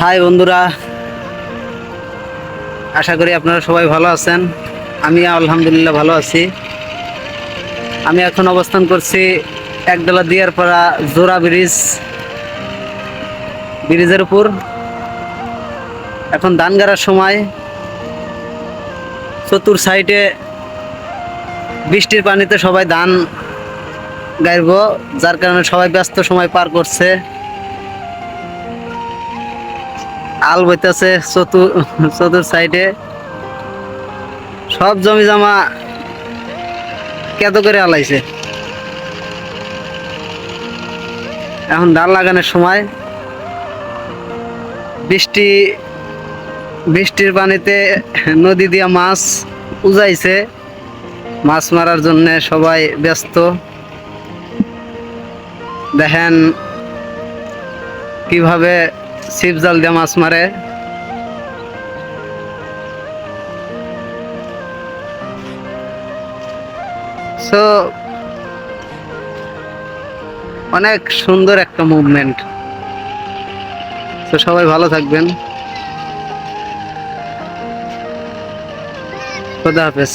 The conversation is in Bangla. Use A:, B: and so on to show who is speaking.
A: হাই বন্ধুরা, আশা করি আপনারা সবাই ভালো আছেন। আমি আলহামদুলিল্লাহ ভালো আছি। আমি এখন অবস্থান করছি একডালা দিয়ারপাড়া জোড়া ব্রিজের উপর। এখন ধান গাড়ার সময়, চতুর সাইডে বৃষ্টির পানিতে সবাই ধান গাইব, যার কারণে সবাই ব্যস্ত সময় পার করছে। আল বইতেছে চতুর সাইডে, সব জমি জমা কেত করে আলাইছে। এখন ধান লাগানোর সময় বৃষ্টির পানিতে নদী দিয়া মাছ উজাইছে, মাছ মারার জন্য সবাই ব্যস্ত। দেখেন কিভাবে ছিপ জাল দিয়ে মাছ মারে। সো অনেক সুন্দর একটা মুভমেন্ট। তো সবাই ভালো থাকবেন। খোদা হাফেজ।